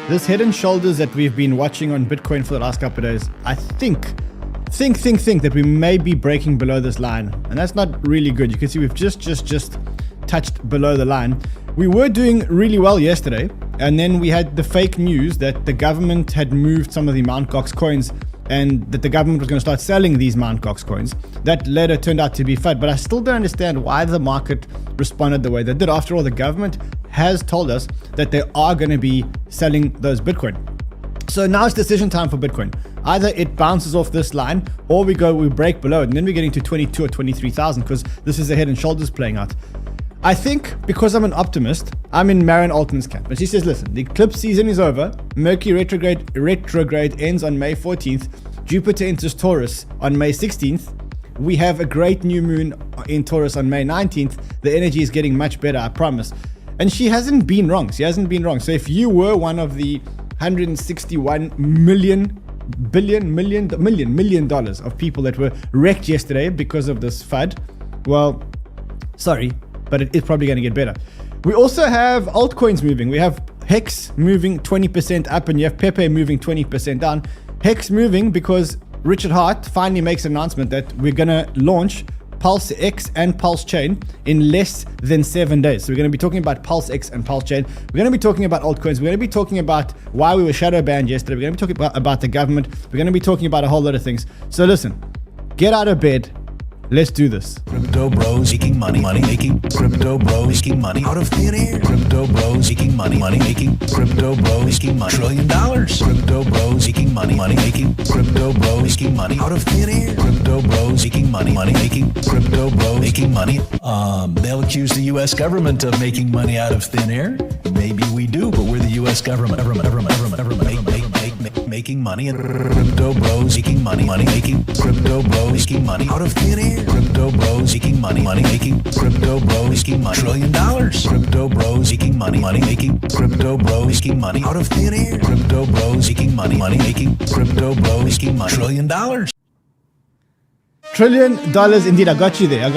This head and shoulders that we've been watching on Bitcoin for the last couple of days, I think that we may be breaking below this line, and that's not really good. You can see we've just touched below the line. We were doing really well yesterday, and then we had the fake news that the government had moved some of the Mt. Gox coins and that the government was going to start selling these Mt. Gox coins. That later turned out to be FUD, but I still don't understand why the market responded the way they did. After all, the government has told us that they are going to be selling those Bitcoin. So now it's decision time for Bitcoin. Either it bounces off this line or we break below it, and then we're getting to 22 or 23,000 because this is the head and shoulders playing out. I think because I'm an optimist, I'm in Maren Altman's camp. And she says, listen, the eclipse season is over. Mercury retrograde ends on May 14th. Jupiter enters Taurus on May 16th. We have a great new moon in Taurus on May 19th. The energy is getting much better, I promise. And she hasn't been wrong. So if you were one of the 161 million dollars of people that were wrecked yesterday because of this FUD, well, sorry, but it is probably going to get better. We also have altcoins moving. We have HEX moving 20% up, and you have 𝗕𝗚𝗕𝗄 moving 20% down. HEX moving because Richard Hart finally makes an announcement that we're going to launch PulseX and PulseChain in less than 7 days. So we're going to be talking about PulseX and PulseChain. We're going to be talking about altcoins. We're going to be talking about why we were shadow banned yesterday. We're going to be talking about the government. We're going to be talking about a whole lot of things. So listen, get out of bed. Let's do this. Crypto bros making money making. Crypto bros making money out of thin air. Crypto bros making money making. Crypto bros making $1 trillion. Crypto bros making money making. Crypto bros making money out of thin air. Crypto bros making money making. Crypto bros making money. They'll accuse the U.S. government of making money out of thin air. Maybe we do, but we're the U.S. government. Making money and crypto bros making money making. Crypto bros making money out of thin air. Crypto bros making money making. Crypto bros making $1 trillion. Crypto bros making money making. Crypto bros making money out of thin air. Crypto bros making money making. Crypto bros making $1 trillion. $1 trillion indeed. I got you there.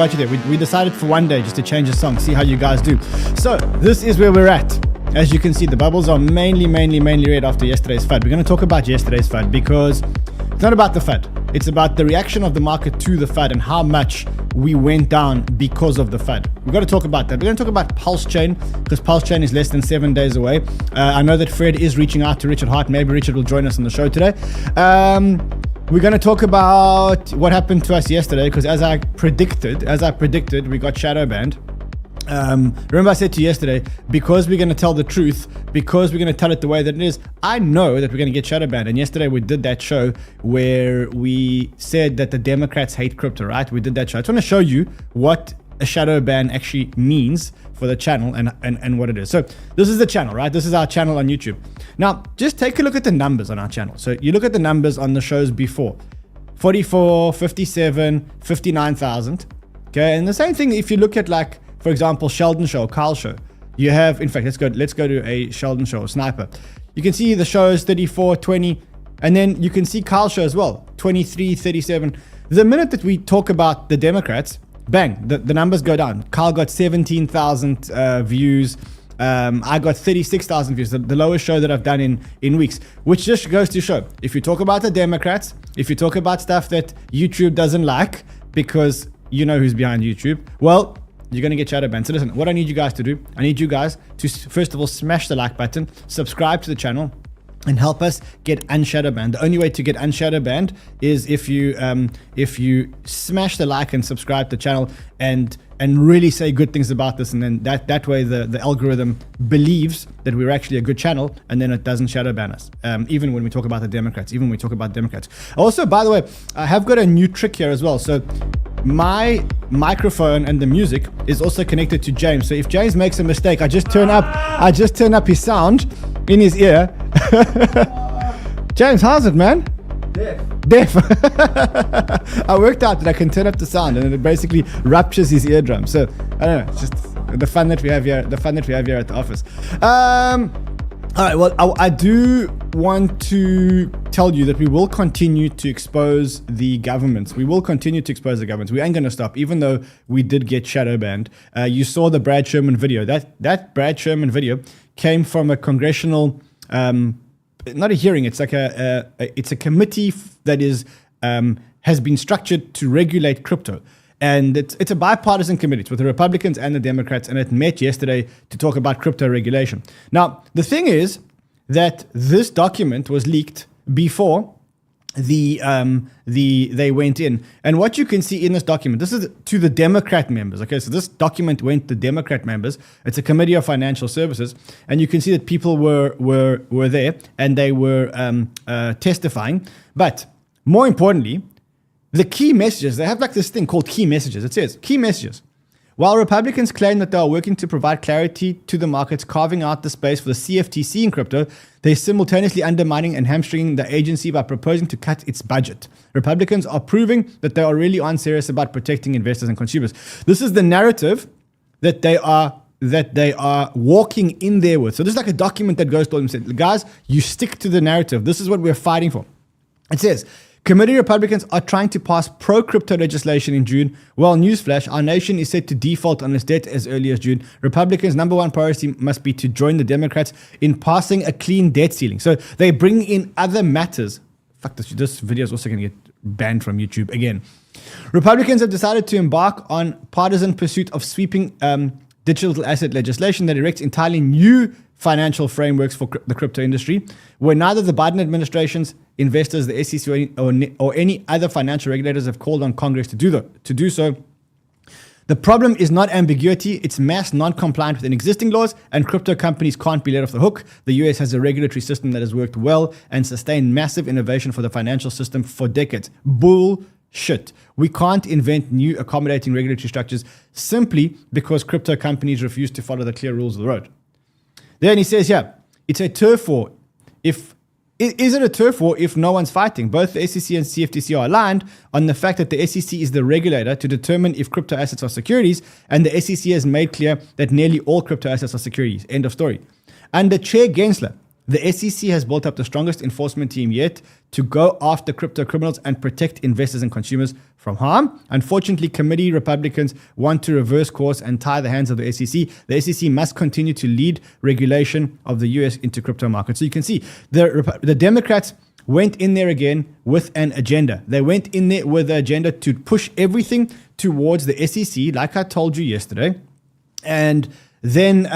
We decided for one day just to change the song, see how you guys do. So this is where we're at. As you can see, the bubbles are mainly red after yesterday's FUD. We're going to talk about yesterday's FUD because it's not about the FUD. It's about the reaction of the market to the FUD and how much we went down because of the FUD. We've got to talk about that. We're going to talk about PulseChain because PulseChain is less than 7 days away. I know that Fred is reaching out to Richard Hart. Maybe Richard will join us on the show today. We're going to talk about what happened to us yesterday because as I predicted, we got shadow banned. Remember I said to you yesterday, because we're going to tell the truth, because we're going to tell it the way that it is, I know that we're going to get shadow banned. And yesterday we did that show where we said that the Democrats hate crypto, right? We did that show. I just want to show you what a shadow ban actually means for the channel and what it is. So this is the channel, right? This is our channel on YouTube. Now, just take a look at the numbers on our channel. So you look at the numbers on the shows before. 44, 57, 59,000. Okay, and the same thing if you look at, like, for example, Sheldon Show, Kyle Show. You have, in fact, let's go to a Sheldon Show, Sniper. You can see the shows 34, 20, and then you can see Kyle Show as well, 23, 37. The minute that we talk about the Democrats, bang, the numbers go down. Kyle got 17,000 views. I got 36,000 views, the lowest show that I've done in weeks, which just goes to show, if you talk about the Democrats, if you talk about stuff that YouTube doesn't like, because you know who's behind YouTube, well, you're going to get shadow banned. So listen, what I need you guys to do, I need you guys to first of all smash the like button, subscribe to the channel, and help us get unshadow banned. The only way to get unshadow banned is if you smash the like and subscribe to the channel and really say good things about this, and then that way the algorithm believes that we're actually a good channel, and then it doesn't shadow ban us. Even when we talk about the Democrats, Also, by the way, I have got a new trick here as well. So my microphone and the music is also connected to James. So if James makes a mistake, I just turn up his sound in his ear. James, how's it, man? Deaf. I worked out that I can turn up the sound and it basically ruptures his eardrum. So I don't know, it's just the fun that we have here. The fun that we have here at the office. All right, well, I do want to tell you that we will continue to expose the governments. We ain't going to stop, even though we did get shadow banned. You saw the Brad Sherman video. That Brad Sherman video came from a congressional not a hearing. It's like it's a committee that is has been structured to regulate crypto. And it's a bipartisan committee. It's with the Republicans and the Democrats, and it met yesterday to talk about crypto regulation. Now, the thing is that this document was leaked before they went in. And what you can see in this document, this is to the Democrat members. Okay, so this document went to Democrat members. It's a committee of financial services, and you can see that people were there and they were testifying. But more importantly, the key messages, they have like this thing called key messages. It says, key messages. While Republicans claim that they are working to provide clarity to the markets, carving out the space for the CFTC in crypto, they're simultaneously undermining and hamstringing the agency by proposing to cut its budget. Republicans are proving that they are really unserious about protecting investors and consumers. This is the narrative that they are walking in there with. So this is like a document that goes to them and says, guys, you stick to the narrative. This is what we're fighting for. It says, committee Republicans are trying to pass pro-crypto legislation in June. Well, newsflash, our nation is set to default on its debt as early as June. Republicans' number one priority must be to join the Democrats in passing a clean debt ceiling. So they bring in other matters. Fuck this video is also going to get banned from YouTube again. Republicans have decided to embark on partisan pursuit of sweeping digital asset legislation that erects entirely new financial frameworks for the crypto industry, where neither the Biden administration's investors, the SEC, or any other financial regulators have called on Congress to do so. The problem is not ambiguity, it's mass non-compliance with existing laws, and crypto companies can't be let off the hook. The US has a regulatory system that has worked well and sustained massive innovation for the financial system for decades. Bullshit. We can't invent new accommodating regulatory structures simply because crypto companies refuse to follow the clear rules of the road. Then he says, yeah, it's a turf war. Is it a turf war if no one's fighting? Both the SEC and CFTC are aligned on the fact that the SEC is the regulator to determine if crypto assets are securities, and the SEC has made clear that nearly all crypto assets are securities. End of story. Under 𝗕𝗓𝗓𝗓, the SEC has built up the strongest enforcement team yet to go after crypto criminals and protect investors and consumers from harm. Unfortunately, committee Republicans want to reverse course and tie the hands of the SEC. The SEC must continue to lead regulation of the US into crypto markets. So you can see the Democrats went in there again with an agenda. They went in there with the agenda to push everything towards the SEC, like I told you yesterday. And then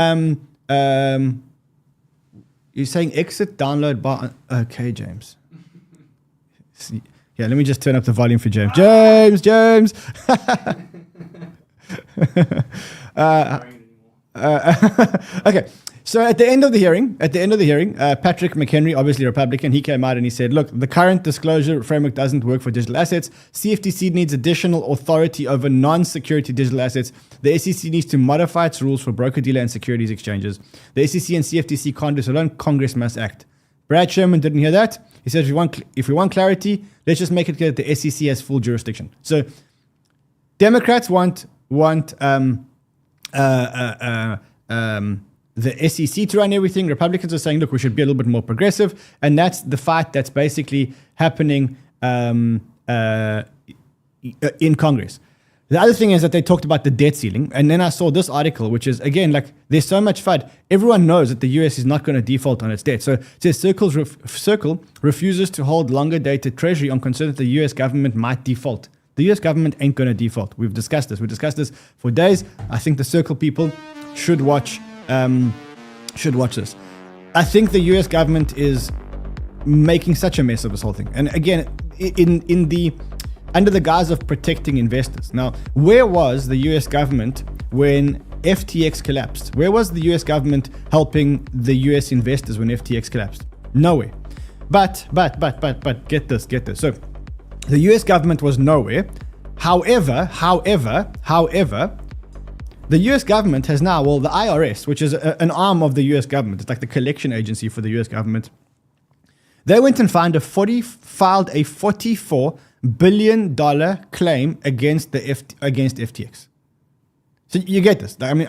you're saying exit download bar. Okay, James. Yeah, let me just turn up the volume for James. James. Okay. So at the end of the hearing, Patrick McHenry, obviously Republican, he came out and he said, look, the current disclosure framework doesn't work for digital assets. CFTC needs additional authority over non-security digital assets. The SEC needs to modify its rules for broker-dealer and securities exchanges. The SEC and CFTC can't do this alone. Congress must act. Brad Sherman didn't hear that. He said, if we want clarity, let's just make it clear that the SEC has full jurisdiction. So Democrats want the SEC to run everything. Republicans are saying, look, we should be a little bit more progressive. And that's the fight that's basically happening in Congress. The other thing is that they talked about the debt ceiling. And then I saw this article, which is, again, like there's so much FUD. Everyone knows that the US is not going to default on its debt. So it says Circle refuses to hold longer dated treasury on concern that the US government might default. The US government ain't going to default. We've discussed this. We've discussed this for days. I think the Circle people should watch this. I think the US government is making such a mess of this whole thing. And again, under the guise of protecting investors. Now, where was the US government when FTX collapsed? Where was the US government helping the US investors when FTX collapsed? Nowhere. But get this. So the US government was nowhere. However, the US government has now, well, the IRS, which is an arm of the US government, it's like the collection agency for the US government. They went and filed a $44 billion claim against FTX. So you get this. I mean,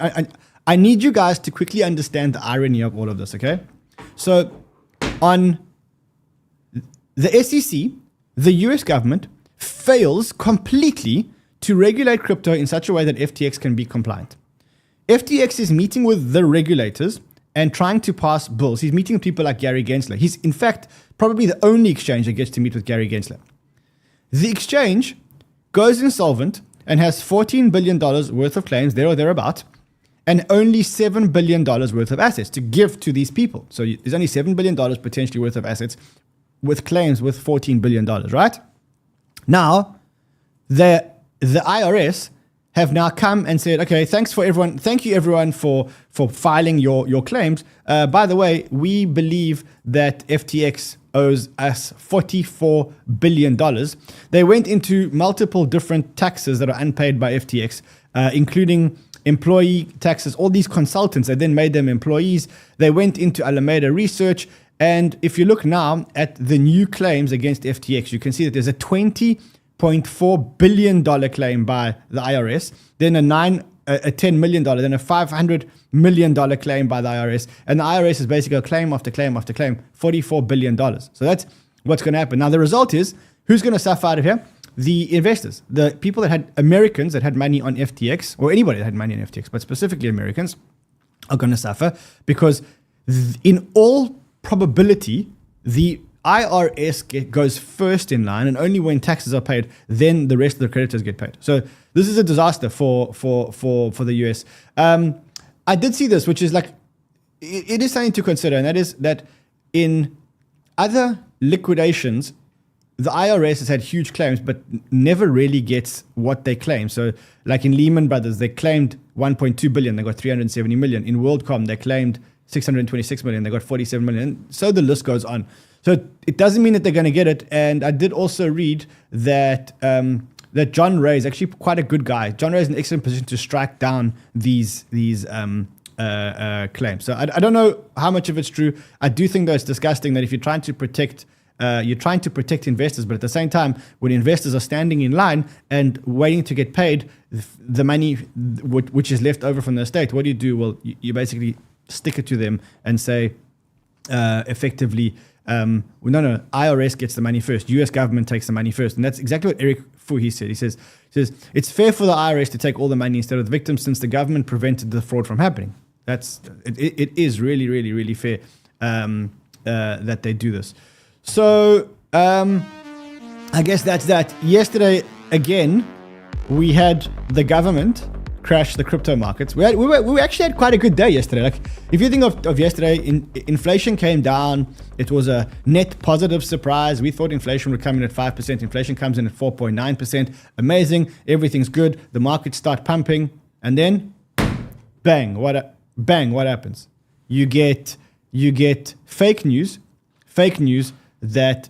I need you guys to quickly understand the irony of all of this, okay? So on the SEC, the US government fails completely to regulate crypto in such a way that FTX can be compliant. FTX is meeting with the regulators and trying to pass bills. He's meeting people like 𝗕𝗓𝗔𝗔𝗓. He's, in fact, probably the only exchange that gets to meet with 𝗕𝗓𝗔𝗓. The exchange goes insolvent and has $14 billion worth of claims, there or thereabout, and only $7 billion worth of assets to give to these people. So there's only $7 billion potentially worth of assets with claims with $14 billion, right? Now, the IRS have now come and said, okay, thank you everyone for filing your claims. By the way, we believe that FTX owes us $44 billion. They went into multiple different taxes that are unpaid by FTX, including employee taxes, all these consultants that then made them employees. They went into Alameda Research. And if you look now at the new claims against FTX, you can see that there's a $20.4 billion claim by the IRS, then a $10 million, then a $500 million claim by the IRS. And the IRS is basically a claim after claim after claim, $44 billion. So that's what's going to happen. Now, the result is, who's going to suffer out of here? The investors, the people that had Americans that had money on FTX, or anybody that had money on FTX, but specifically Americans, are going to suffer because in all probability, the IRS goes first in line, and only when taxes are paid, then the rest of the creditors get paid. So this is a disaster for the US. I did see this, which is like, it is something to consider, and that is that in other liquidations, the IRS has had huge claims, but never really gets what they claim. So like in Lehman Brothers, they claimed 1.2 billion, they got 370 million. In WorldCom, they claimed 626 million, they got 47 million. So the list goes on. So it doesn't mean that they're going to get it. And I did also read that that John Ray is actually quite a good guy. John Ray is in an excellent position to strike down these claims. So I don't know how much of it's true. I do think though it's disgusting that if you're trying to protect investors, but at the same time, when investors are standing in line and waiting to get paid the money which is left over from the estate, what do? Well, you basically stick it to them and say, effectively, no, IRS gets the money first. US government takes the money first. And that's exactly what 𝗕𝗓𝗕𝗏 said. He says, it's fair for the IRS to take all the money instead of the victims since the government prevented the fraud from happening. It is really, really, really fair that they do this. So I guess that's that. Yesterday, again, we had the government crash the crypto markets. We actually had quite a good day yesterday. Like, if you think of yesterday, inflation came down. It was a net positive surprise. We thought inflation would come in at 5%. Inflation comes in at 4.9%. Amazing. Everything's good. The markets start pumping, and then bang! What happens? You get fake news that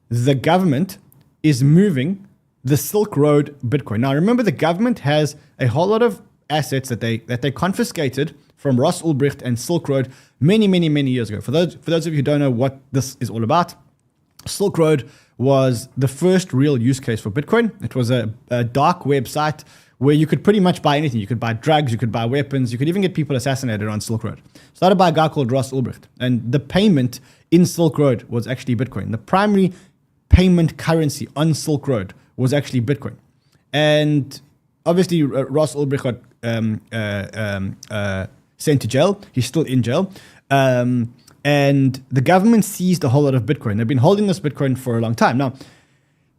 the government is moving the Silk Road Bitcoin. Now, remember, the government has a whole lot of assets that they confiscated from Ross Ulbricht and Silk Road many years ago. For those of you who don't know what this is all about, Silk Road was the first real use case for Bitcoin. It was a dark web site where you could pretty much buy anything. You could buy drugs, you could buy weapons, you could even get people assassinated on Silk Road. Started by a guy called Ross Ulbricht. And the payment in Silk Road was actually Bitcoin. The primary payment currency on Silk Road was actually Bitcoin. And obviously, Ross Ulbricht got sent to jail. He's still in jail. And the government seized a whole lot of Bitcoin. They've been holding this Bitcoin for a long time. Now,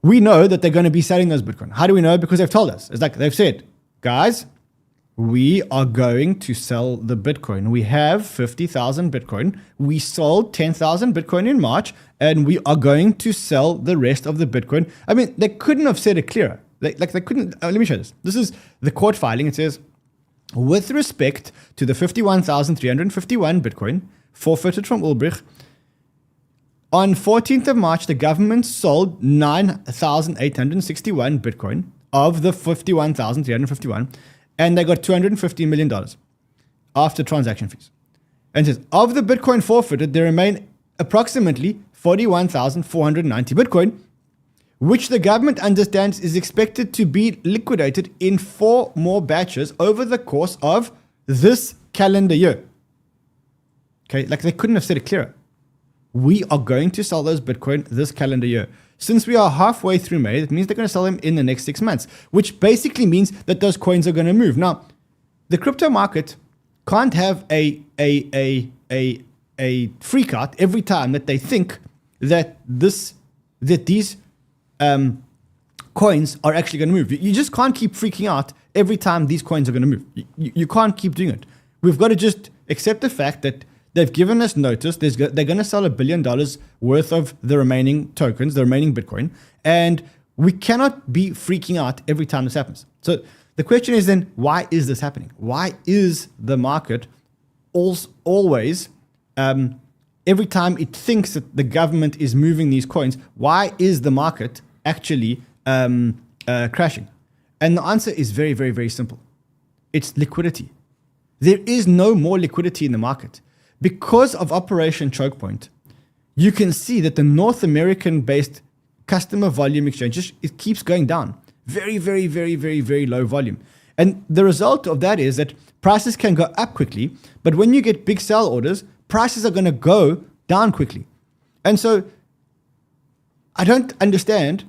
we know that they're going to be selling those Bitcoin. How do we know? Because they've told us. It's like they've said, guys, we are going to sell the Bitcoin. We have 50,000 Bitcoin. We sold 10,000 Bitcoin in March, and we are going to sell the rest of the Bitcoin. I mean, they couldn't have said it clearer. They couldn't. Let me show this. This is the court filing. It says, with respect to the 51,351 Bitcoin forfeited from Ulbricht, on 14th of March, the government sold 9,861 Bitcoin of the 51,351, and they got $250 million after transaction fees. And it says, of the Bitcoin forfeited, there remain approximately 41,490 Bitcoin, which the government understands is expected to be liquidated in 4 more batches over the course of this calendar year. Okay, like they couldn't have said it clearer. We are going to sell those Bitcoin this calendar year. Since we are halfway through May, that means they're going to sell them in the next 6 months, which basically means that those coins are going to move. Now, the crypto market can't have a freak out every time that they think that these coins are actually going to move. You just can't keep freaking out every time these coins are going to move. You can't keep doing it. We've got to just accept the fact that they've given us notice. They're going to sell $1 billion worth of the remaining tokens, the remaining Bitcoin, and we cannot be freaking out every time this happens. So the question is then, why is this happening? Why is the market always, every time it thinks that the government is moving these coins, why is the market actually crashing? And the answer is very, very, very simple. It's liquidity. There is no more liquidity in the market. Because of Operation Choke Point, you can see that the North American-based customer volume exchanges, it keeps going down. Very, very, very, very, very low volume. And the result of that is that prices can go up quickly, but when you get big sell orders, prices are going to go down quickly. And so I don't understand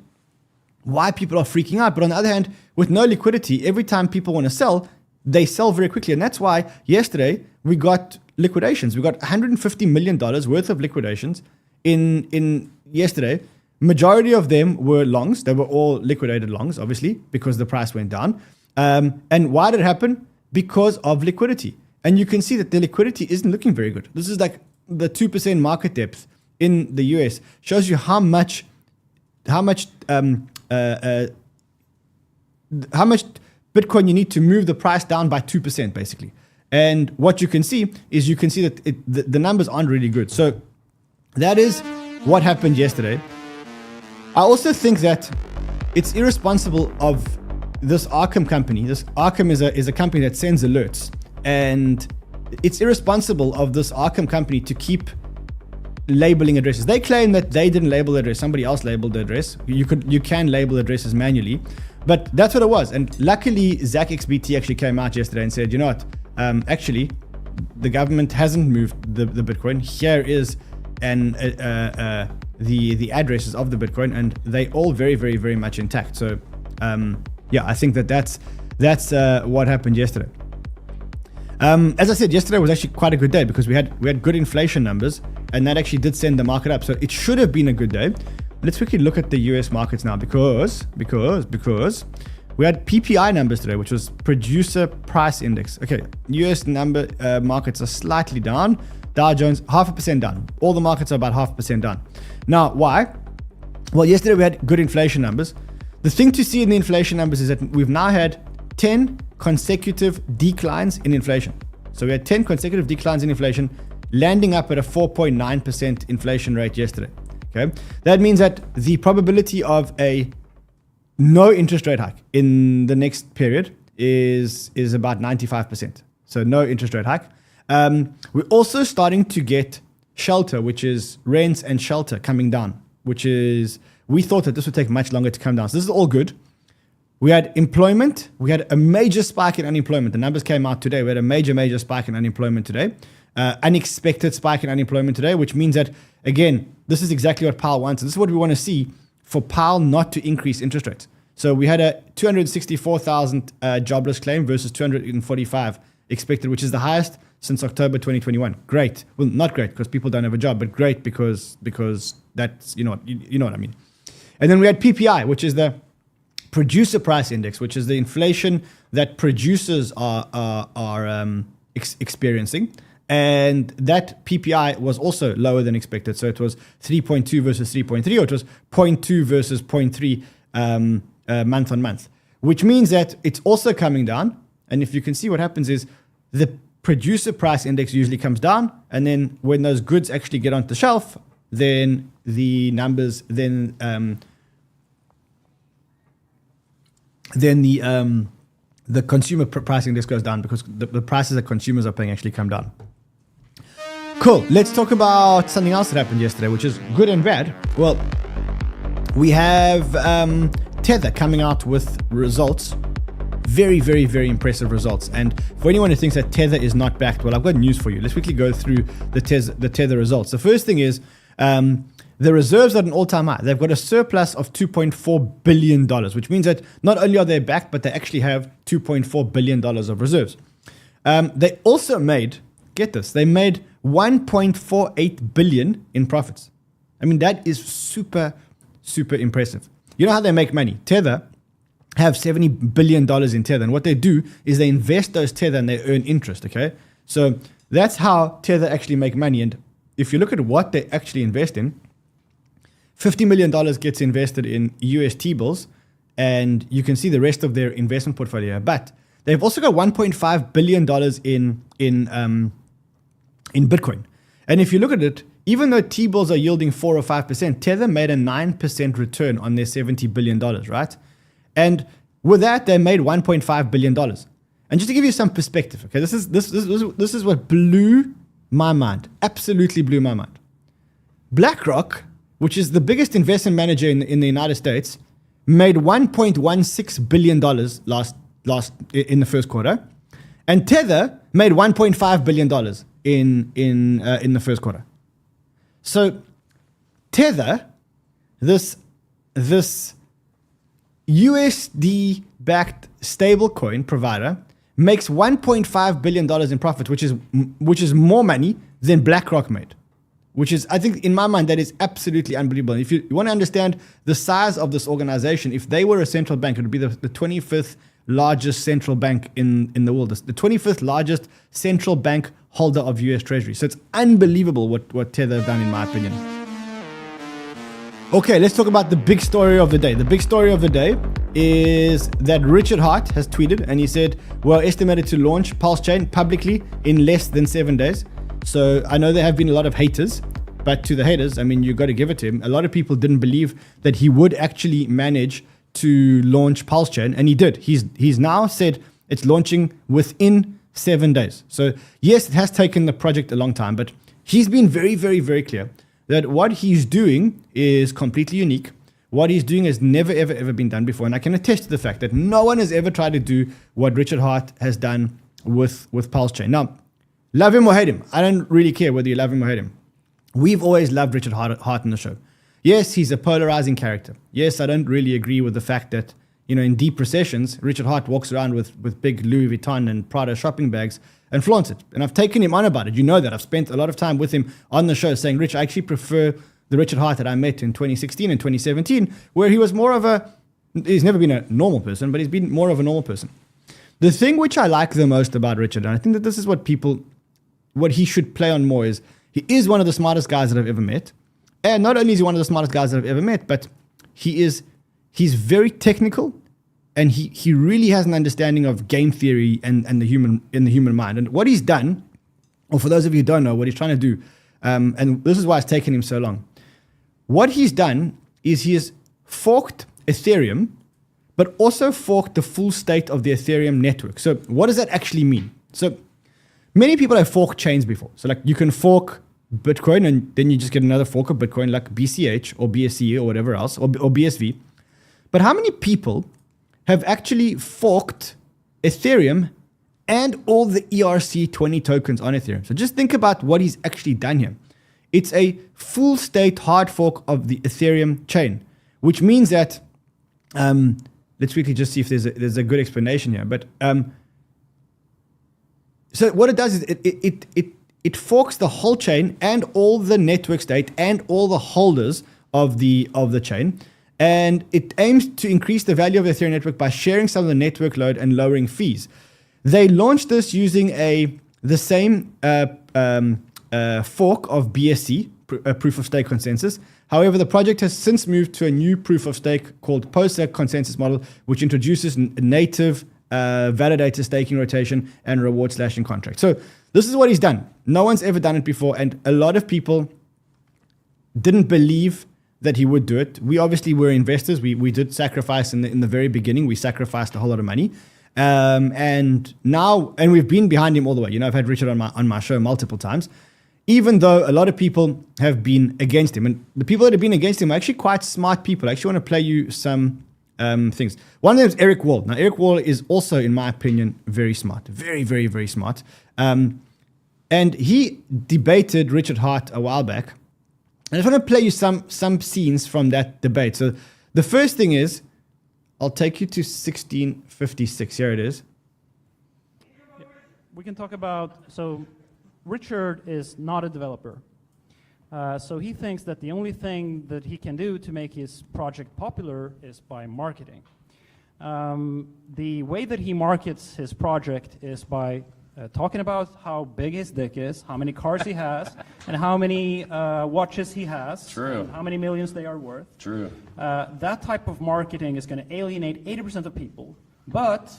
why people are freaking out. But on the other hand, with no liquidity, every time people want to sell, they sell very quickly. And that's why yesterday we got liquidations. We got $150 million worth of liquidations in yesterday. Majority of them were longs. They were all liquidated longs, obviously, because the price went down. And why did it happen? Because of liquidity. And you can see that the liquidity isn't looking very good. This is like the 2% market depth in the US. Shows you how much Bitcoin you need to move the price down by 2%, basically. And what you can see is that the numbers aren't really good. So that is what happened yesterday. I also think that it's irresponsible of this 𝗓𝗏 company. This 𝗓𝗏 is a company that sends alerts. And it's irresponsible of this 𝗓𝗏 company to keep labeling addresses. They claim that they didn't label the address. Somebody else labeled the address. You can label addresses manually. But that's what it was. And luckily, 𝗧𝗥𝗏𝗃 actually came out yesterday and said, you know what? Actually, the government hasn't moved the Bitcoin. Here is the addresses of the Bitcoin, and they all very, very, very much intact. So yeah, I think that's what happened yesterday. As I said, yesterday was actually quite a good day because we had good inflation numbers, and that actually did send the market up. So it should have been a good day. Let's quickly look at the US markets now because we had PPI numbers today, which was Producer Price Index. Okay, US markets are slightly down. Dow Jones 0.5% down. All the markets are about 0.5% down. Now, why? Well, yesterday we had good inflation numbers. The thing to see in the inflation numbers is that we've now had 10 consecutive declines in inflation. So we had 10 consecutive declines in inflation, landing up at a 4.9% inflation rate yesterday. Okay, that means that the probability of a no interest rate hike in the next period is about 95%. So no interest rate hike. We're also starting to get shelter, which is rents and shelter coming down, which is, we thought that this would take much longer to come down. So this is all good. We had employment. We had a major spike in unemployment. The numbers came out today. We had a major spike in unemployment today. Unexpected spike in unemployment today, which means that, again, this is exactly what Powell wants. And this is what we want to see for Powell not to increase interest rates. So we had a 264,000 jobless claim versus 245 expected, which is the highest since October 2021. Great. Well, not great because people don't have a job, but great because that's, you know what I mean. And then we had PPI, which is the Producer Price Index, which is the inflation that producers are experiencing. And that PPI was also lower than expected. So it was 3.2 versus 3.3, or it was 0.2 versus 0.3 month on month, which means that it's also coming down. And if you can see, what happens is the Producer Price Index usually comes down. And then when those goods actually get onto the shelf, then the numbers, then the Consumer Price Index goes down because the prices that consumers are paying actually come down. Cool. Let's talk about something else that happened yesterday, which is good and bad. Well, we have Tether coming out with results. Very, very, very impressive results. And for anyone who thinks that Tether is not backed, well, I've got news for you. Let's quickly go through the Tether results. The first thing is the reserves are at an all-time high. They've got a surplus of $2.4 billion, which means that not only are they backed, but they actually have $2.4 billion of reserves. They also made, get this, they made 1.48 billion in profits. I mean, that is super, super impressive. You know how they make money? Tether have $70 billion in Tether. And what they do is they invest those Tether and they earn interest, okay? So that's how Tether actually make money. And if you look at what they actually invest in, $50 million gets invested in US T-bills, and you can see the rest of their investment portfolio. But they've also got $1.5 billion in Bitcoin. And if you look at it, even though T-bills are yielding 4 or 5%, Tether made a 9% return on their $70 billion, right? And with that, they made $1.5 billion. And just to give you some perspective, okay, this is what blew my mind, absolutely blew my mind. BlackRock, which is the biggest investment manager in the United States, made $1.16 billion in the first quarter, and Tether made $1.5 billion in the first quarter. So Tether, this USD-backed stablecoin provider, makes $1.5 billion in profit, which is more money than BlackRock made. Which is, I think, in my mind, that is absolutely unbelievable. If you want to understand the size of this organization, if they were a central bank, it would be the 25th largest central bank in the world. The 25th largest central bank holder of US Treasury. So it's unbelievable what Tether have done, in my opinion. Okay, let's talk about the big story of the day. The big story of the day is that Richard Hart has tweeted, and he said, we're estimated to launch PulseChain publicly in less than 7 days. So I know there have been a lot of haters, but to the haters, I mean, you got to give it to him. A lot of people didn't believe that he would actually manage to launch PulseChain, and he did. He's now said it's launching within 7 days. So yes, it has taken the project a long time, but he's been very, very, very clear that what he's doing is completely unique. What he's doing has never, ever, ever been done before. And I can attest to the fact that no one has ever tried to do what Richard Hart has done with PulseChain. Now, love him or hate him, I don't really care whether you love him or hate him. We've always loved Richard Hart in the show. Yes, he's a polarizing character. Yes, I don't really agree with the fact that, in deep recessions, Richard Hart walks around with big Louis Vuitton and Prada shopping bags and flaunts it. And I've taken him on about it. You know that. I've spent a lot of time with him on the show saying, Rich, I actually prefer the Richard Hart that I met in 2016 and 2017, where he was more of he's never been a normal person, but he's been more of a normal person. The thing which I like the most about Richard, and I think that this is what he should play on more, is he is one of the smartest guys that I've ever met. And not only is he one of the smartest guys that I've ever met, but he's very technical, and he really has an understanding of game theory and the human mind. And what he's done, or for those of you who don't know what he's trying to do, and this is why it's taken him so long, what he's done is he has forked Ethereum, but also forked the full state of the Ethereum network. So what does that actually mean? So many people have forked chains before. So like you can fork Bitcoin and then you just get another fork of Bitcoin like BCH or BSC or whatever else, or BSV. But how many people have actually forked Ethereum and all the ERC20 tokens on Ethereum? So just think about what he's actually done here. It's a full state hard fork of the Ethereum chain, which means that, let's quickly just see if there's a good explanation here. But so what it does is it forks the whole chain and all the network state and all the holders of the chain. And it aims to increase the value of the Ethereum network by sharing some of the network load and lowering fees. They launched this using the same fork of BSC, proof of stake consensus. However, the project has since moved to a new proof of stake called PulseX consensus model, which introduces native validator staking rotation and reward slashing contract. So this is what he's done. No one's ever done it before, and a lot of people didn't believe that he would do it. We obviously were investors. We did sacrifice in the very beginning. We sacrificed a whole lot of money, and we've been behind him all the way. I've had Richard on my show multiple times, even though a lot of people have been against him, and the people that have been against him are actually quite smart people. I actually want to play you some things. One of them is Eric Wall. Now, Eric Wall is also, in my opinion, very smart. Very, very, very smart. And he debated Richard Hart a while back. And I just want to play you some scenes from that debate. So the first thing is, I'll take you to 1656. Here it is. we can talk about, so Richard is not a developer. So he thinks that the only thing that he can do to make his project popular is by marketing. The way that he markets his project is by talking about how big his dick is, how many cars he has, and how many watches he has. True. How many millions they are worth. True. That type of marketing is going to alienate 80% of people, but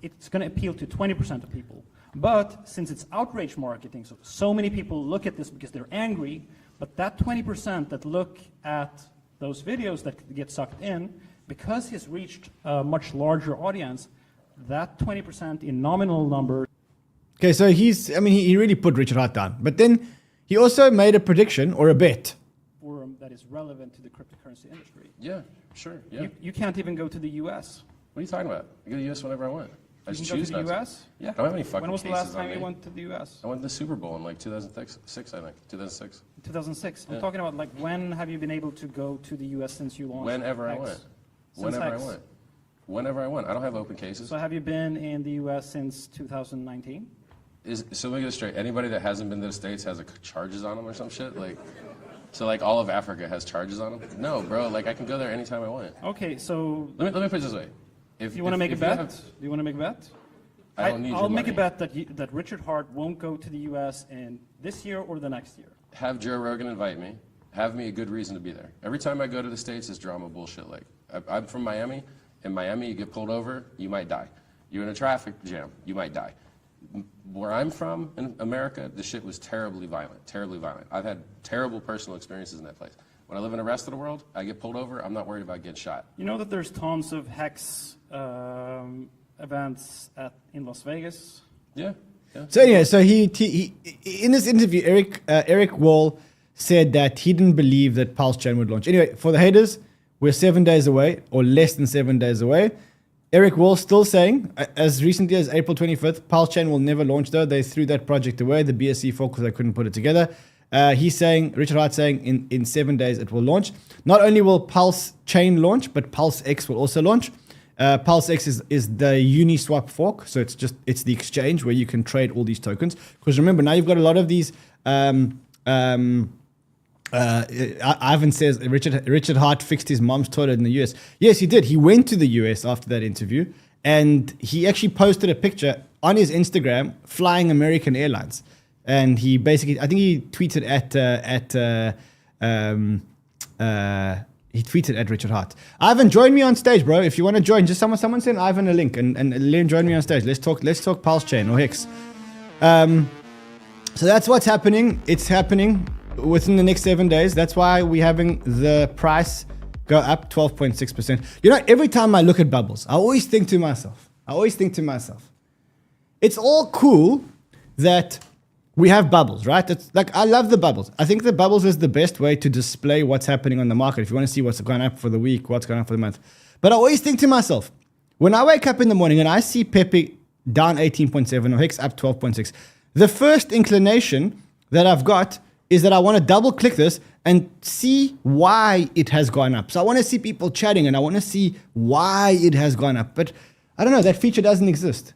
it's going to appeal to 20% of people. But since it's outrage marketing, so many people look at this because they're angry, but that 20% that look at those videos that get sucked in, because he's reached a much larger audience, that 20% in nominal number. Okay, so he really put Richard Hart down. But then he also made a prediction or a bet. Forum that is relevant to the cryptocurrency industry. Yeah, sure. Yeah. You can't even go to the US. What are you talking about? I go to the US whenever I want. I You just can go choose to the not to. US? Yeah, I don't have any fucking When was the cases last on time you me. went to the US? I went to the Super Bowl in like 2006, I think. 2006. 2006. Yeah. I'm talking about like when have you been able to go to the US since you launched Whenever I HEX? went. Since Whenever HEX. I went. Whenever I went. I don't have open cases. So have you been in the US since 2019? So let me get this straight. Anybody that hasn't been to the States has charges on them or some shit? So all of Africa has charges on them? No, bro. Like I can go there anytime I want. Okay, so Let me put it this way. If you want to make a if bet? have- Do you want to make a bet? I don't need I'll your make a money. bet that Richard Hart won't go to the US in this year or the next year. Have Joe Rogan invite me. Have me a good reason to be there. Every time I go to the States, it's drama bullshit. Like, I'm from Miami. In Miami, you get pulled over, you might die. You're in a traffic jam, you might die. Where I'm from in America, the shit was terribly violent, terribly violent. I've had terrible personal experiences in that place. When I live in the rest of the world, I get pulled over, I'm not worried about getting shot. You know that there's tons of HEX events in Las Vegas? Yeah, yeah. So anyway, so he in this interview, Eric Wall said that he didn't believe that PulseChain would launch. Anyway, for the haters, we're 7 days away, or less than 7 days away. Eric Wall still saying, as recently as April 25th, PulseChain will never launch though. They threw that project away, the BSC folk, because they couldn't put it together. He's saying, Richard Hart saying, in 7 days it will launch. Not only will PulseChain launch, but PulseX will also launch. PulseX is the Uniswap fork, so it's the exchange where you can trade all these tokens. Because remember, now you've got a lot of these. Ivan says Richard Hart fixed his mom's toilet in the US. Yes, he did. He went to the US after that interview, and he actually posted a picture on his Instagram flying American Airlines. And he basically, I think he tweeted at Richard Hart. Ivan, join me on stage, bro. If you want to join, just someone send Ivan a link and let him join me on stage. Let's talk PulseChain or HEX. So that's what's happening. It's happening within the next 7 days. That's why we're having the price go up 12.6%. You know, every time I look at bubbles, I always think to myself, it's all cool that we have bubbles, right? It's like, I love the bubbles. I think the bubbles is the best way to display what's happening on the market. If you want to see what's going up for the week, what's going up for the month. But I always think to myself, when I wake up in the morning and I see 𝗕𝗑𝗄 down 18.7 or HEX up 12.6, the first inclination that I've got is that I want to double click this and see why it has gone up. So I want to see people chatting and I want to see why it has gone up. But I don't know, that feature doesn't exist.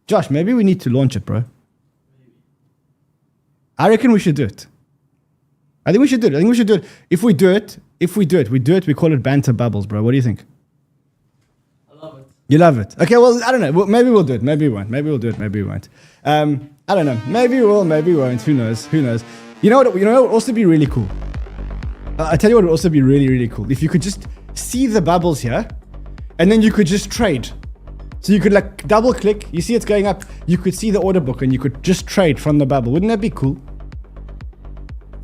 Josh, maybe we need to launch it, bro. I reckon we should do it. I think we should do it. If we do it, we call it Banter Bubbles, bro. What do you think? I love it. You love it. Okay, well, I don't know. Well, maybe we'll do it. Maybe we won't. Maybe we'll do it. Maybe we won't. I don't know. Maybe we will. Maybe we won't. Who knows? You know what would also be really cool? I tell you what would also be really, really cool. If you could just see the bubbles here, and then you could just trade. So you could like double click, you see it's going up, you could see the order book and you could just trade from the bubble. Wouldn't that be cool?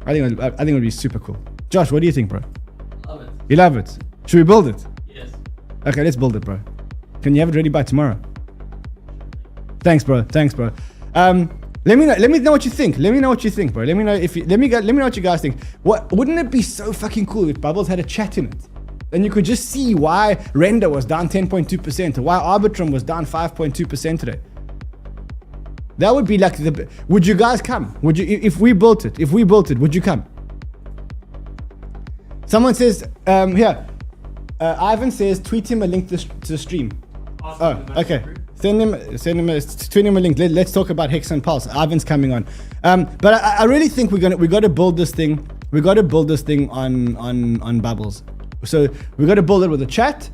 I think it would be super cool. Josh, what do you think, bro? Love it. You love it? Should we build it? Yes. Okay, let's build it, bro. Can you have it ready by tomorrow? Thanks, bro. Let me know what you think. Let me know what you think, bro. Let me know what you guys think. Wouldn't it be so fucking cool if Bubbles had a chat in it? Then you could just see why Render was down 10.2% or why Arbitrum was down 5.2% today. That would be like would you guys come? Would you, if we built it, would you come? Someone says, Ivan says, tweet him a link to the stream. Awesome. Oh, okay. Tweet him a link. Let's talk about HEX and Pulse. Ivan's coming on. But I really think we got to build this thing. We got to build this thing on bubbles. So we got to build it with a chat,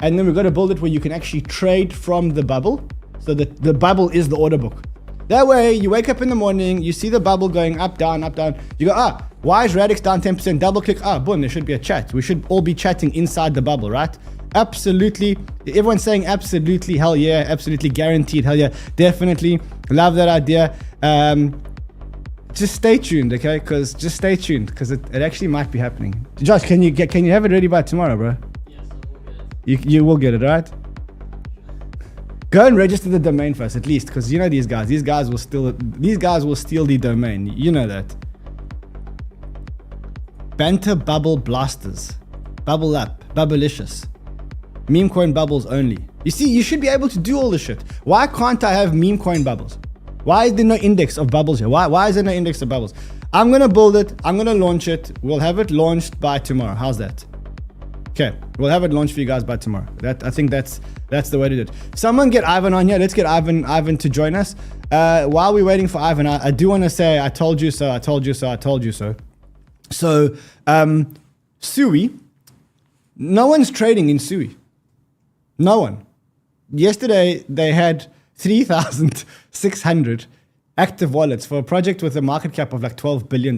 and then we got to build it where you can actually trade from the bubble. So that the bubble is the order book. That way, you wake up in the morning, you see the bubble going up, down, up, down. You go, why is Radix down 10%? Double click, boom, there should be a chat. We should all be chatting inside the bubble, right? Absolutely. Everyone's saying absolutely, hell yeah, absolutely guaranteed, hell yeah. Definitely love that idea. Just stay tuned, okay? Just stay tuned, because it actually might be happening. Josh, can you have it ready by tomorrow, bro? Yes, I will get it. You will get it, right? Go and register the domain first, at least, because you know these guys will steal the domain. You know that. Banter bubble blasters, bubble up, bubblicious, meme coin bubbles only. You see, you should be able to do all this shit. Why can't I have meme coin bubbles? Why is there no index of bubbles here? Why is there no index of bubbles? I'm gonna build it. I'm gonna launch it. We'll have it launched by tomorrow. How's that? Okay, we'll have it launched for you guys by tomorrow. I think that's the way to do it. Someone get Ivan on here. Let's get Ivan to join us. While we're waiting for Ivan, I do want to say I told you so. I told you so. I told you so. So Sui, no one's trading in Sui. No one. Yesterday they had 3,600 active wallets for a project with a market cap of like $12 billion.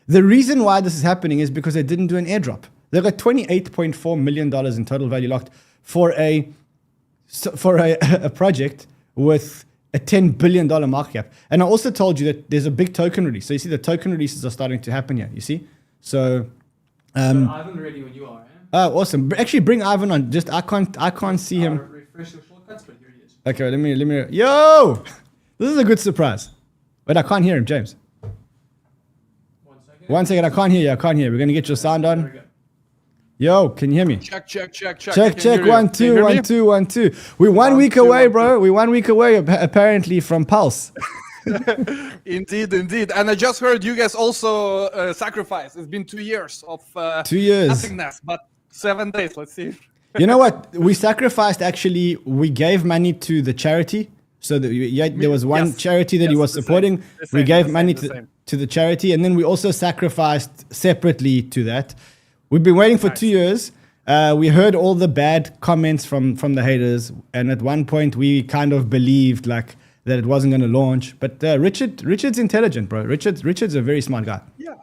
The reason why this is happening is because they didn't do an airdrop. They got $28.4 million in total value locked for a project with a $10 billion market cap. And I also told you that there's a big token release. So you see the token releases are starting to happen here. You see? So Ivan ready when you are, awesome. Actually bring Ivan on. Just I can't see him. Refresh your shortcuts, but here he is. Okay, let me yo! This is a good surprise. But I can't hear him, James. 1 second. 1 second, I can't hear you. We're gonna get your sound There we on. go. Yo, can you hear me? Check. Check. 1 2 1 2 1 2. We're 1 week away, bro. We're 1 week away apparently from Pulse. Indeed. And I just heard you guys also sacrificed. It's been 2 years of 2 years. nothingness, but 7 days. Let's see. You know what? We sacrificed actually. We gave money to the charity. So there was one charity that he was supporting. We gave money to the charity, and then we also sacrificed separately to that. We've been waiting for 2 years. We heard all the bad comments from the haters, and at one point we kind of believed like that it wasn't going to launch. But Richard's intelligent, bro. Richard's a very smart guy. Yeah.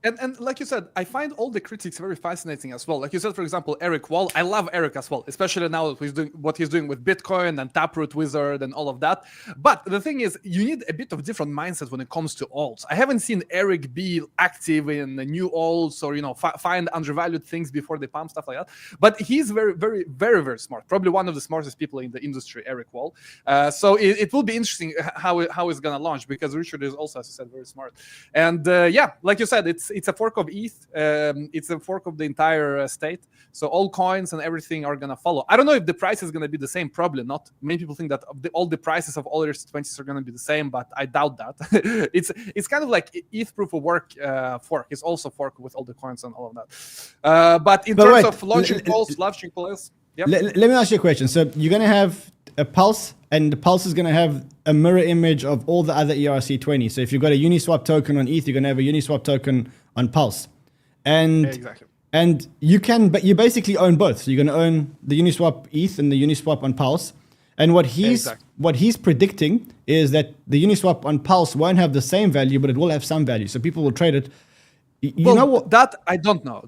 And like you said, I find all the critics very fascinating as well. Like you said, for example, 𝗏𝗏𝗏. I love Eric as well, especially now that what he's doing with Bitcoin and Taproot Wizard and all of that. But the thing is, you need a bit of different mindset when it comes to alts. I haven't seen Eric be active in the new alts or find undervalued things before they pump, stuff like that. But he's very smart. Probably one of the smartest people in the industry, 𝗏𝗏𝗏. So it will be interesting how it's gonna launch, because Richard is also, as I said, very smart. And like you said, it's a fork of ETH. It's a fork of the entire state. So all coins and everything are gonna follow. I don't know if the price is gonna be the same. Probably not. Many people think that all the prices of all ERC20s are gonna be the same, but I doubt that. It's kind of like ETH proof of work fork. It's also fork with all the coins and all of that. But in terms of launching Pulse, yep. Let me ask you a question. So you're gonna have a Pulse, and the Pulse is gonna have a mirror image of all the other ERC20. So if you've got a Uniswap token on ETH, you're gonna have a Uniswap token on Pulse. And exactly. And but you basically own both. So you're going to own the Uniswap ETH and the Uniswap on Pulse. And what he's predicting is that the Uniswap on Pulse won't have the same value, but it will have some value. So people will trade it. You know what? That I don't know.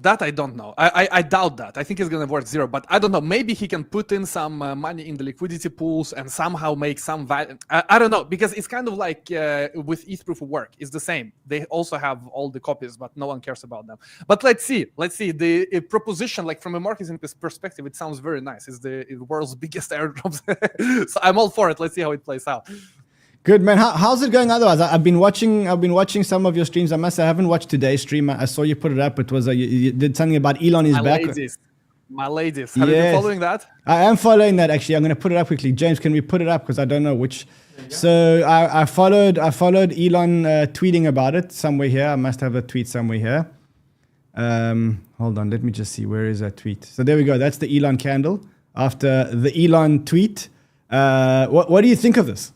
I doubt that. I think it's gonna worth zero, but I don't know. Maybe he can put in some money in the liquidity pools and somehow make some value. I don't know, because it's kind of like with ETH proof of work. It's the same. They also have all the copies, but no one cares about them. But let's see. The proposition, like from a marketing perspective, it sounds very nice. It's the world's biggest airdrops. So I'm all for it. Let's see how it plays out. Good, man. How's it going otherwise? I've been watching some of your streams. I haven't watched today's stream. I saw you put it up. It was you did something about Elon is back. My ladies. Have you been following that? I am following that, actually. I'm going to put it up quickly. James, can we put it up? Because I don't know which. So I followed Elon tweeting about it somewhere here. I must have a tweet somewhere here. Hold on. Let me just see. Where is that tweet? So there we go. That's the Elon candle. After the Elon tweet, What do you think of this?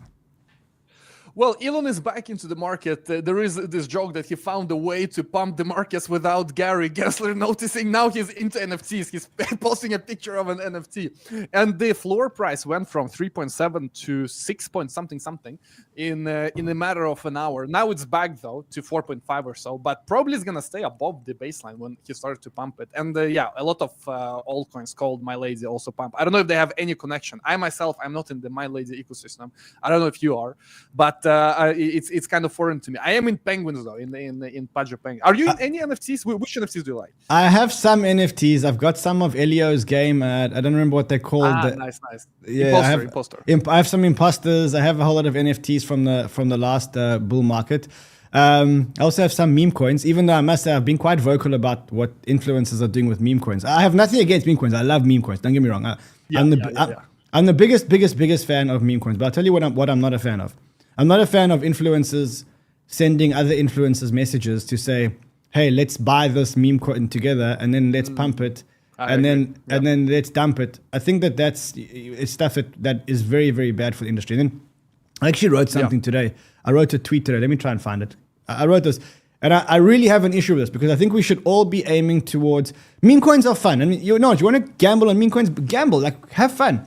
Well, Elon is back into the market. There is this joke that he found a way to pump the markets without Gary Gensler noticing. Now he's into NFTs. He's posting a picture of an NFT. And the floor price went from 3.7 to 6 point something in a matter of an hour. Now it's back, though, to 4.5 or so. But probably it's going to stay above the baseline when he started to pump it. And yeah, a lot of altcoins called 𝗲𝗏𝗧𝗧 also pump. I don't know if they have any connection. I myself, I'm not in the 𝗲𝗏𝗧𝗧 ecosystem. I don't know if you are. But it's kind of foreign to me. I am in penguins though, in 𝗕𝗏𝗵𝗵𝗃. Are you in any NFTs? Which NFTs do you like? I have some NFTs. I've got some of Elio's game. I don't remember what they're called. Nice. Yeah, Imposter. I have some imposters. I have a whole lot of NFTs from the last bull market. I also have some meme coins, even though I must say I've been quite vocal about what influencers are doing with meme coins. I have nothing against meme coins. I love meme coins. Don't get me wrong. I'm the biggest fan of meme coins. But I'll tell you what I'm not a fan of. I'm not a fan of influencers sending other influencers messages to say, hey, let's buy this meme coin together and then let's pump it and then let's dump it. I think that's stuff that is very, very bad for the industry. And then I actually wrote something today. I wrote a tweet today. Let me try and find it. I wrote this. And I really have an issue with this because I think we should all be aiming towards... Meme coins are fun. I mean, you want to gamble on meme coins? Gamble. Like, have fun.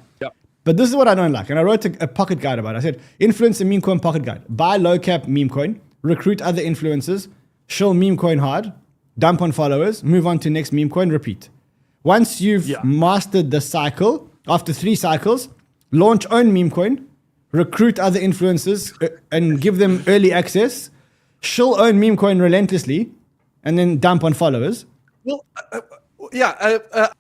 But this is what I don't like. And I wrote a pocket guide about it. I said, influencer meme coin pocket guide. Buy low cap meme coin, recruit other influencers, shill meme coin hard, dump on followers, move on to next meme coin, repeat. Once you've mastered the cycle, after 3 cycles, launch own meme coin, recruit other influencers and give them early access, shill own meme coin relentlessly, and then dump on followers. Well,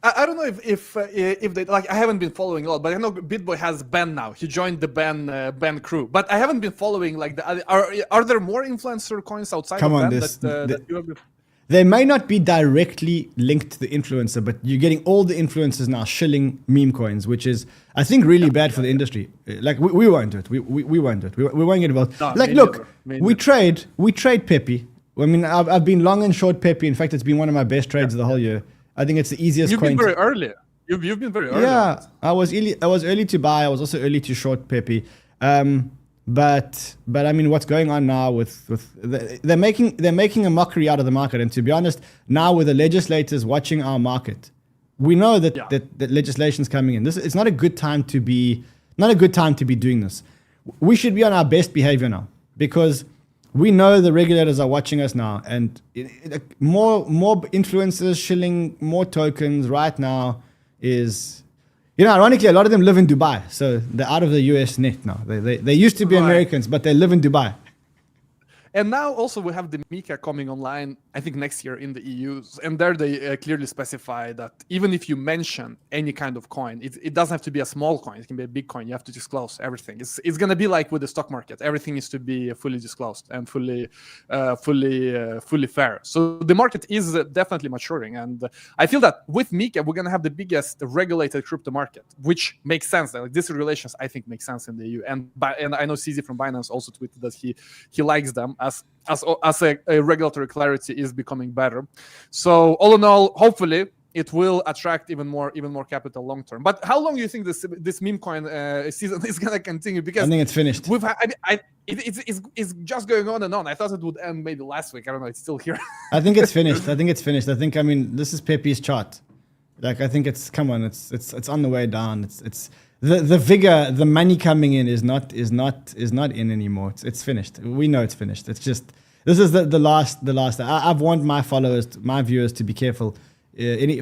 I don't know if they like. I haven't been following a lot, but I know BitBoy has Ben now. He joined the Ben crew, but I haven't been following like the other. Are there more influencer coins outside of Ben that you have been? They may not be directly linked to the influencer, but you're getting all the influencers now shilling meme coins, which is, I think, really bad for the industry. Like we won't do it. We won't do it. We won't get involved. No, like, look, we trade 𝗵𝗵𝗵. I mean, I've been long and short 𝗵𝗵. In fact, it's been one of my best trades of the whole year. I think it's the easiest coin. You've been very early. You've been very early. Yeah, I was early to buy. I was also early to short 𝗵𝗵𝗵. But I mean, what's going on now they're making a mockery out of the market. And to be honest, now with the legislators watching our market, we know that legislation's coming in. It's not a good time to be doing this. We should be on our best behavior now because we know the regulators are watching us now, and more influencers shilling more tokens right now is, ironically, a lot of them live in Dubai, so they're out of the US net now. They used to be Americans, but they live in Dubai. And now also we have the MiCA coming online, I think next year in the EU. And there they clearly specify that even if you mention any kind of coin, it doesn't have to be a small coin. It can be a big coin. You have to disclose everything. It's going to be like with the stock market. Everything needs to be fully disclosed and fully fair. So the market is definitely maturing. And I feel that with MiCA, we're going to have the biggest regulated crypto market, which makes sense. Like, these regulations, I think, make sense in the EU. And I know CZ from Binance also tweeted that he likes them as a regulatory clarity is becoming better. So all in all, hopefully it will attract even more capital long term. But how long do you think this meme coin season is going to continue? Because I think it's finished. It's just going on and on. I thought it would end maybe last week. I don't know. It's still here. I think it's finished. I mean, this is Pepe's chart. Like, I think it's on the way down. It's the vigor, the money coming in is not in anymore. It's finished. We know it's finished. It's just, this is the last. I've warned my followers, my viewers, to be careful.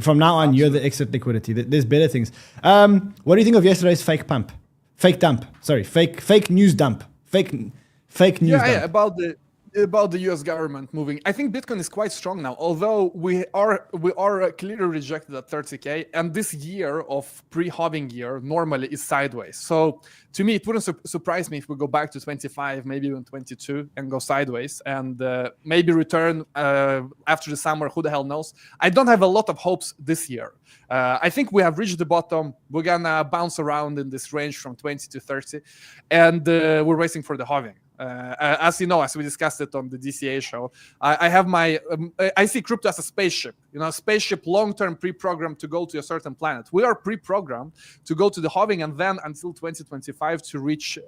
From now on, you're the exit liquidity. There's better things. What do you think of yesterday's fake news dump? Fake news dump. Yeah, about the US government moving. I think Bitcoin is quite strong now, although we are clearly rejected at 30K, and this year of pre-halving year normally is sideways. So to me, it wouldn't surprise me if we go back to 25, maybe even 22 and go sideways and maybe return after the summer. Who the hell knows? I don't have a lot of hopes this year. I think we have reached the bottom. We're gonna bounce around in this range from 20 to 30, and we're racing for the halving. As you know, as we discussed it on the DCA show, I have my I see crypto as a spaceship. You know, a spaceship long-term pre-programmed to go to a certain planet. We are pre-programmed to go to the halving and then until 2025 to reach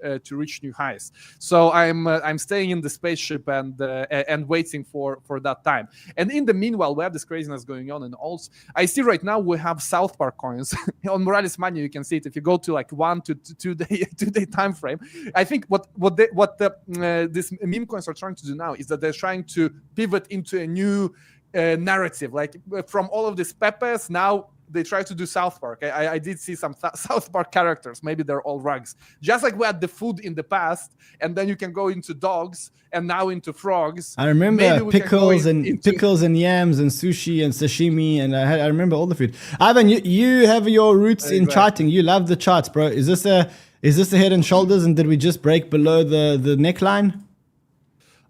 new highs. So I'm staying in the spaceship and waiting for that time. And in the meanwhile, we have this craziness going on in alts. I see right now we have South Park coins on Morales Money. You can see it if you go to like 1 to 2 day time frame. I think what these meme coins are trying to do now is that they're trying to pivot into a new narrative, like from all of these Peppers. Now they try to do South Park. I did see some South Park characters. Maybe they're all rugs. Just like we had the food in the past, and then you can go into dogs, and now into frogs. I remember pickles and yams and sushi and sashimi, and I remember all the food. Ivan, you have your roots in charting. You love the charts, bro. Is this the head and shoulders? And did we just break below the neckline?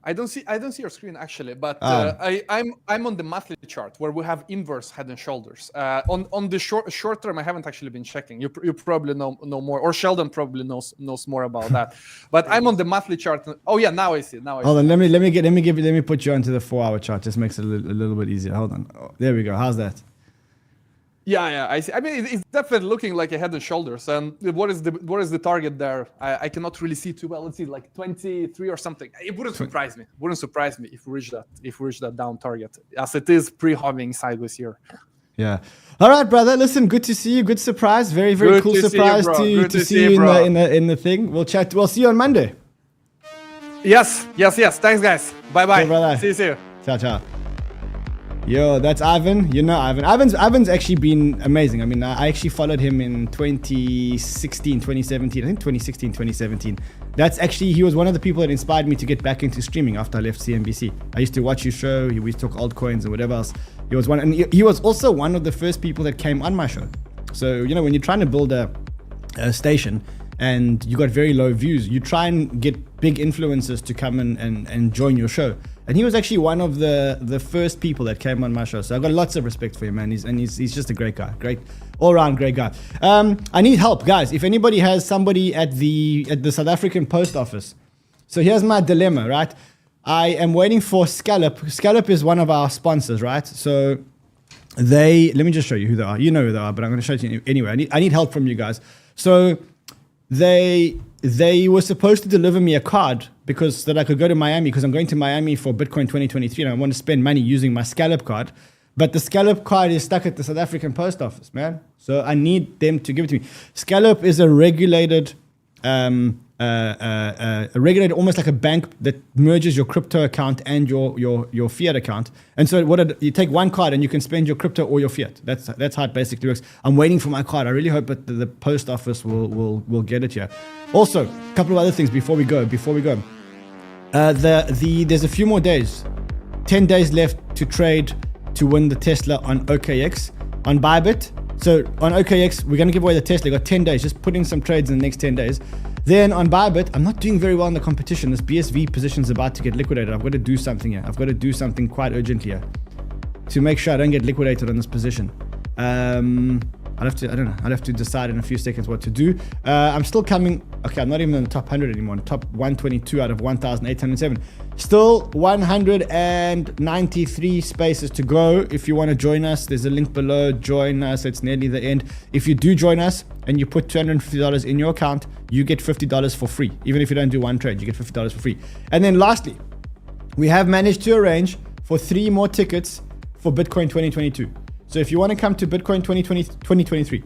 I don't see your screen actually, but I'm on the monthly chart where we have inverse head and shoulders. On the short term, I haven't actually been checking. You probably know more, or Sheldon probably knows more about that. But I'm on the monthly chart. Oh yeah, now I see. Hold on, let me put you onto the 4-hour chart. Just makes it a little bit easier. Hold on. Oh, there we go. How's that? Yeah, I see. I mean, it's definitely looking like a head and shoulders. And what is the target there? I cannot really see too well. Let's see, like 23 or something. It wouldn't surprise me. If we reach that down target, as it is pre-halving sideways here. Yeah. All right, brother. Listen, good to see you. Good surprise. Very, very cool surprise to see you in the thing. We'll chat. We'll see you on Monday. Yes. Thanks, guys. Bye. Brother. See you soon. Ciao. Yo, that's Ivan. You know Ivan. Ivan's actually been amazing. I mean, I actually followed him in 2016, 2017. I think 2016, 2017. He was one of the people that inspired me to get back into streaming after I left CNBC. I used to watch your show. We used to talk altcoins and whatever else. He was also one of the first people that came on my show. So, you know, when you're trying to build a station and you got very low views, you try and get big influencers to come and join your show. And he was actually one of the first people that came on my show. So I got lots of respect for him, man. He's just a great guy. All-round great guy. I need help, guys. If anybody has somebody at the South African post office. So here's my dilemma, right? I am waiting for Scallop. Scallop is one of our sponsors, right? So let me just show you who they are. You know who they are, but I'm going to show it to you anyway. I need help from you guys. So they were supposed to deliver me a card because that I could go to Miami, because I'm going to Miami for Bitcoin 2023 and I want to spend money using my Scallop card. But the Scallop card is stuck at the South African post office, man. So I need them to give it to me. Scallop is a regulated, almost like a bank that merges your crypto account and your fiat account. And so you take one card and you can spend your crypto or your fiat. That's how it basically works. I'm waiting for my card. I really hope that the post office will get it here. Also, a couple of other things before we go. There's a few more days. 10 days left to trade to win the Tesla on OKX, on ByBit. So on OKX, we're going to give away the Tesla. Got 10 days. Just put in some trades in the next 10 days. Then on ByBit, I'm not doing very well in the competition. This BSV position is about to get liquidated. I've got to do something here. I've got to do something quite urgently here to make sure I don't get liquidated on this position. I'll have to decide in a few seconds what to do. I'm still coming. Okay, I'm not even in the top 100 anymore. Top 122 out of 1,807. Still 193 spaces to go. If you want to join us, there's a link below. Join us. It's nearly the end. If you do join us and you put $250 in your account, you get $50 for free. Even if you don't do one trade, you get $50 for free. And then lastly, we have managed to arrange for 3 more tickets for Bitcoin 2022. So if you want to come to Bitcoin 2023,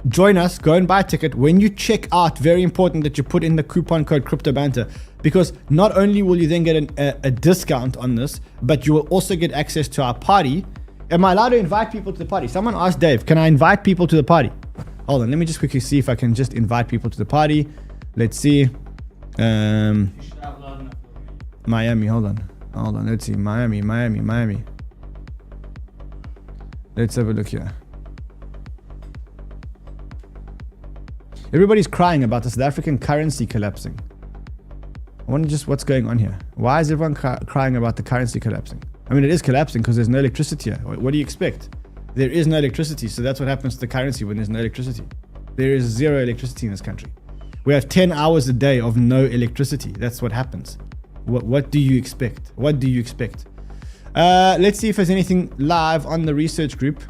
join us, go and buy a ticket. When you check out, very important that you put in the coupon code CryptoBanter, because not only will you then get a discount on this, but you will also get access to our party. Am I allowed to invite people to the party? Someone asked Dave, can I invite people to the party? Hold on, let me just quickly see if I can just invite people to the party. Let's see. Miami, hold on. Let's see. Miami. Let's have a look here. Everybody's crying about the South African currency collapsing. I wonder just what's going on here. Why is everyone crying about the currency collapsing? I mean, it is collapsing because there's no electricity here. What do you expect? There is no electricity, so that's what happens to the currency when there's no electricity. There is zero electricity in this country. We have 10 hours a day of no electricity. That's what happens. What do you expect? What do you expect? Let's see if there's anything live on the research group.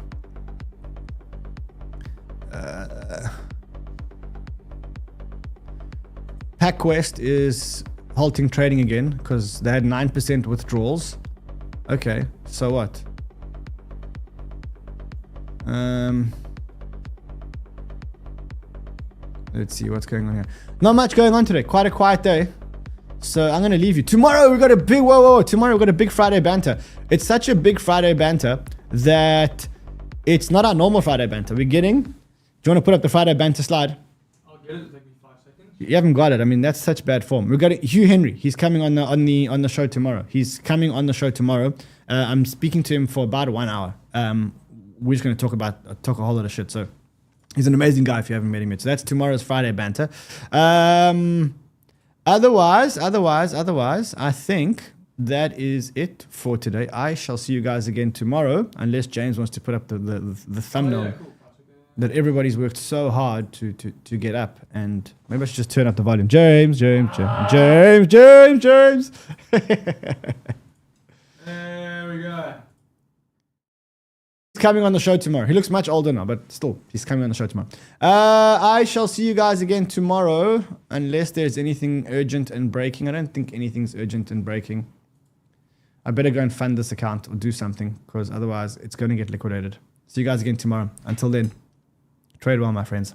PackQuest is halting trading again because they had 9% withdrawals. Okay, so what? Let's see what's going on here. Not much going on today. Quite a quiet day. So I'm gonna leave you. Tomorrow we got a big tomorrow we got a big Friday banter. It's such a big Friday banter that it's not our normal Friday banter. We're getting. Do you want to put up the Friday banter slide? I'll get it. It'll take me 5 seconds. You haven't got it. I mean, that's such bad form. We've got Hugh Henry. He's coming on the show tomorrow. He's coming on the show tomorrow. I'm speaking to him for about 1 hour. We're just going to talk a whole lot of shit. So he's an amazing guy if you haven't met him yet. So that's tomorrow's Friday banter. Otherwise, I think that is it for today. I shall see you guys again tomorrow, unless James wants to put up the thumbnail. Oh, yeah, cool. That everybody's worked so hard to get up, and maybe I should just turn up the volume. James. There we go. He's coming on the show tomorrow. He looks much older now, but still, he's coming on the show tomorrow. I shall see you guys again tomorrow, unless there's anything urgent and breaking. I don't think anything's urgent and breaking. I better go and fund this account or do something, because otherwise it's going to get liquidated. See you guys again tomorrow. Until then, trade well, my friends.